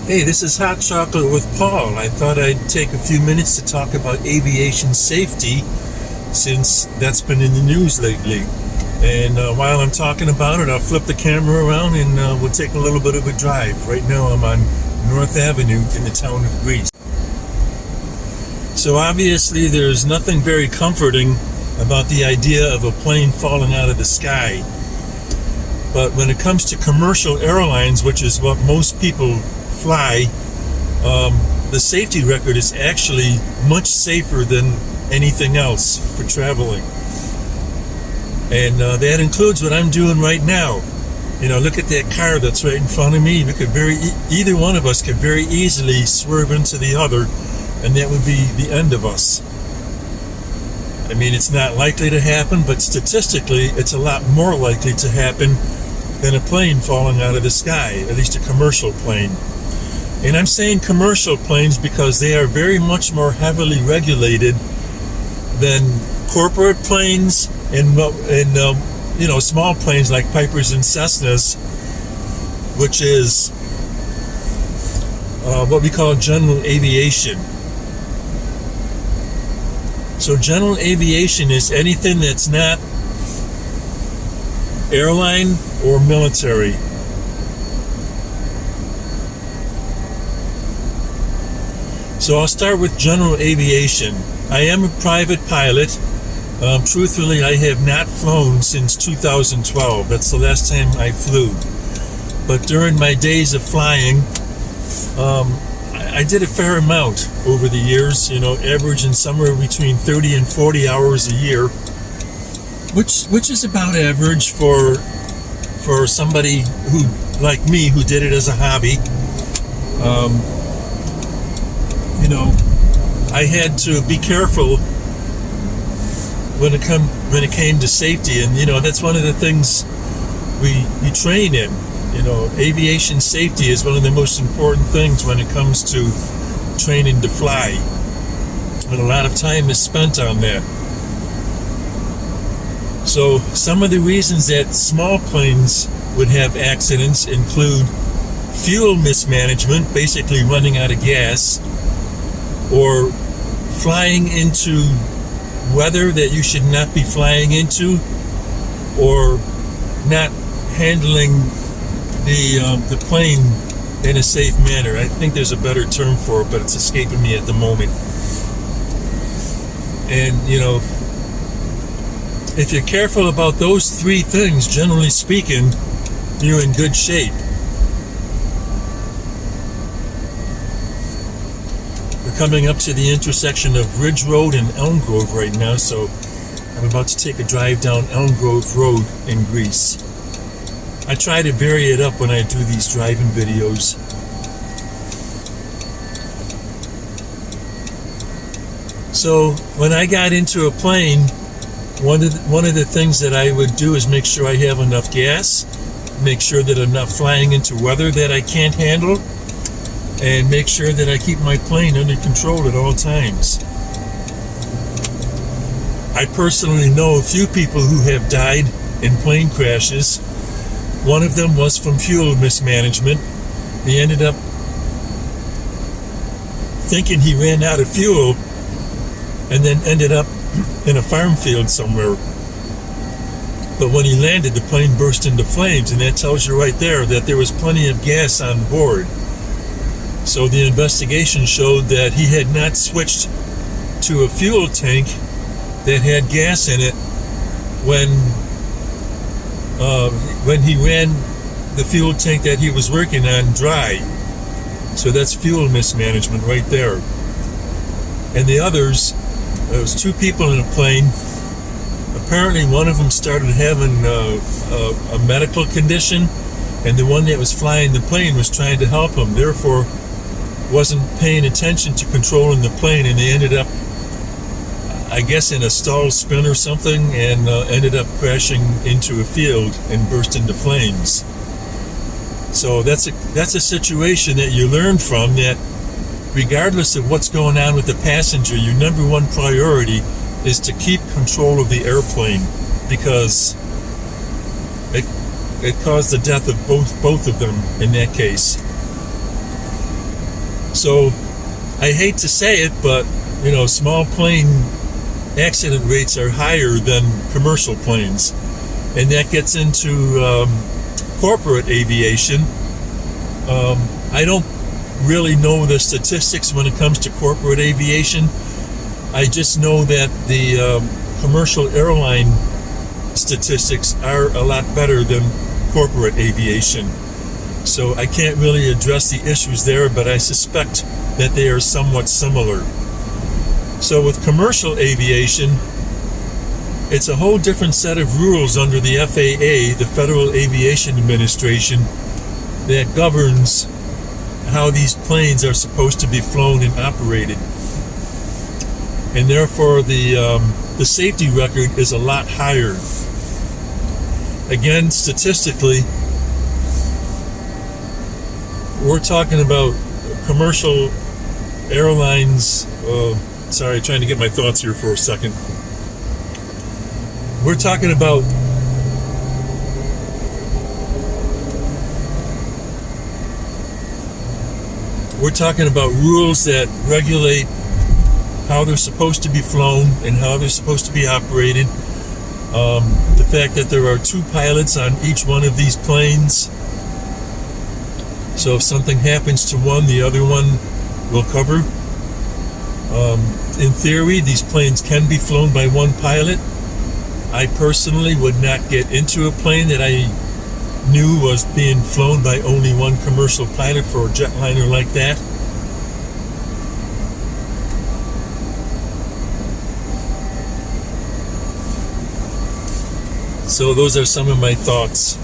Hey, this is Hot Chocolate with Paul. I thought I'd take a few minutes to talk about aviation safety since that's been in the news lately. And while I'm talking about it, I'll flip the camera around and we'll take a little bit of a drive. Right now I'm on North Avenue in the town of Greece. So obviously there's nothing very comforting about the idea of a plane falling out of the sky. But when it comes to commercial airlines, which is what most people fly, the safety record is actually much safer than anything else for traveling. And that includes what I'm doing right now. You know, look at that car that's right in front of me. We could either one of us could very easily swerve into the other, and that would be the end of us. I mean, it's not likely to happen, but statistically, it's a lot more likely to happen than a plane falling out of the sky, at least a commercial plane. And I'm saying commercial planes because they are very much more heavily regulated than corporate planes and small planes like Pipers and Cessnas, which is what we call general aviation. So general aviation is anything that's not airline or military. So I'll start with general aviation. I am a private pilot. Truthfully, I have not flown since 2012. That's the last time I flew. But during my days of flying, I did a fair amount over the years, averaging somewhere between 30 and 40 hours a year, which is about average for somebody who, like me, who did it as a hobby. I had to be careful when it came to safety, and that's one of the things we train in. Aviation safety is one of the most important things when it comes to training to fly, and a lot of time is spent on that. So some of the reasons that small planes would have accidents include fuel mismanagement, basically running out of gas, or flying into weather that you should not be flying into, or not handling the plane in a safe manner. I think there's a better term for it, but it's escaping me at the moment. And if you're careful about those three things, generally speaking, you're in good shape. We're coming up to the intersection of Ridge Road and Elmgrove right now, so I'm about to take a drive down Elmgrove Road in Greece. I try to vary it up when I do these driving videos. So when I got into a plane, one of the things that I would do is make sure I have enough gas, make sure that I'm not flying into weather that I can't handle, and make sure that I keep my plane under control at all times. I personally know a few people who have died in plane crashes. One of them was from fuel mismanagement. He ended up thinking he ran out of fuel and then ended up in a farm field somewhere. But when he landed, the plane burst into flames, and that tells you right there that there was plenty of gas on board. So the investigation showed that he had not switched to a fuel tank that had gas in it when he ran the fuel tank that he was working on dry. So that's fuel mismanagement right there. And the others, there was two people in a plane. Apparently one of them started having a medical condition, and the one that was flying the plane was trying to help him, therefore wasn't paying attention to controlling the plane, and they ended up, I guess, in a stall spin or something, and ended up crashing into a field and burst into flames. So that's a situation that you learn from, that regardless of what's going on with the passenger, your number one priority is to keep control of the airplane, because it caused the death of both of them in that case. So I hate to say it, but small plane accident rates are higher than commercial planes, and that gets into corporate aviation. I don't really know the statistics when it comes to corporate aviation. I just know that the commercial airline statistics are a lot better than corporate aviation. So I can't really address the issues there, but I suspect that they are somewhat similar. So with commercial aviation, it's a whole different set of rules under the FAA, the Federal Aviation Administration, that governs how these planes are supposed to be flown and operated. And therefore the safety record is a lot higher. Again, statistically, we're talking about commercial airlines. Sorry, trying to get my thoughts here for a second. We're talking about rules that regulate how they're supposed to be flown and how they're supposed to be operated. The fact that there are 2 pilots on each one of these planes. So if something happens to one, the other one will cover. In theory, these planes can be flown by one pilot. I personally would not get into a plane that I knew was being flown by only one commercial pilot for a jetliner like that. So those are some of my thoughts.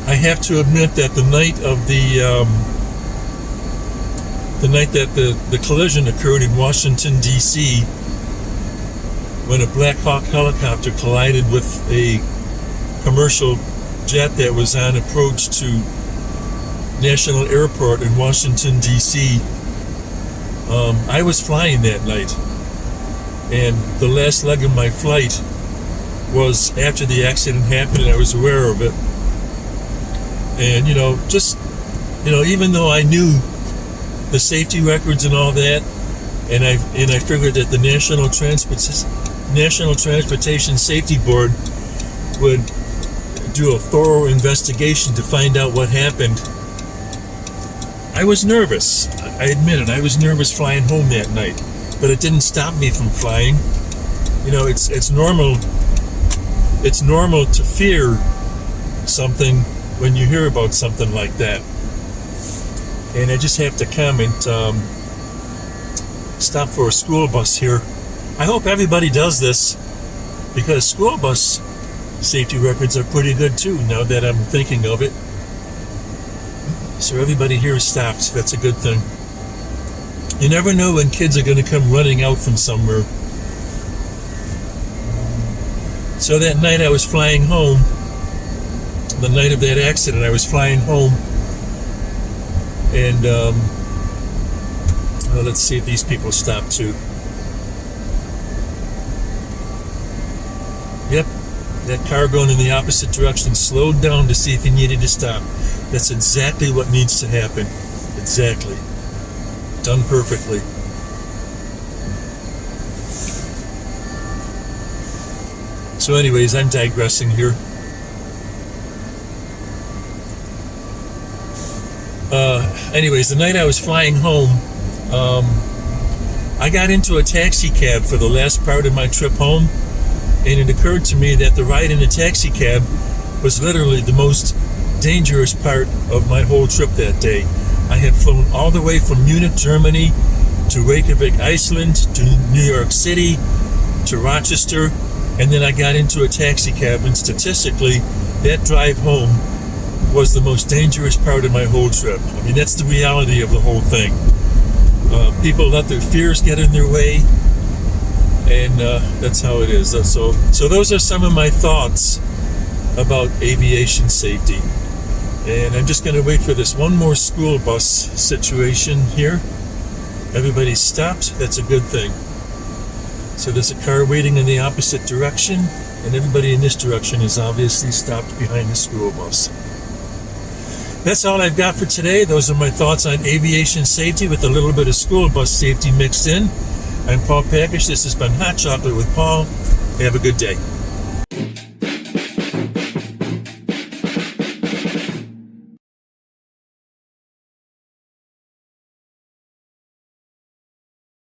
I have to admit that the night that the collision occurred in Washington, D.C., when a Black Hawk helicopter collided with a commercial jet that was on approach to National Airport in Washington, D.C., I was flying that night. And the last leg of my flight was after the accident happened, and I was aware of it. And, even though I knew the safety records and all that, and I figured that the National Transportation Safety Board would do a thorough investigation to find out what happened, I was nervous. I admit it. I was nervous flying home that night. But it didn't stop me from flying. It's normal. It's normal to fear something when you hear about something like that. And I just have to comment. Stop for a school bus here. I hope everybody does this, because school bus safety records are pretty good too. Now that I'm thinking of it, so everybody here stopped. That's a good thing. You never know when kids are going to come running out from somewhere. So that night I was flying home, the night of that accident, I was flying home, and let's see if these people stop too. Yep, that car going in the opposite direction slowed down to see if he needed to stop. That's exactly what needs to happen. Exactly. Done perfectly. So anyways, I'm digressing here. Anyways, the night I was flying home, I got into a taxi cab for the last part of my trip home, and it occurred to me that the ride in a taxi cab was literally the most dangerous part of my whole trip that day. I had flown all the way from Munich, Germany, to Reykjavik, Iceland, to New York City, to Rochester, and then I got into a taxi cab, and statistically, that drive home was the most dangerous part of my whole trip. I mean, that's the reality of the whole thing. People let their fears get in their way, and that's how it is. So those are some of my thoughts about aviation safety. And I'm just going to wait for this one more school bus situation here. Everybody stopped. That's a good thing. So there's a car waiting in the opposite direction, and everybody in this direction is obviously stopped behind the school bus. That's all I've got for today. Those are my thoughts on aviation safety with a little bit of school bus safety mixed in. I'm Paul Package. This has been Hot Chocolate with Paul. Have a good day.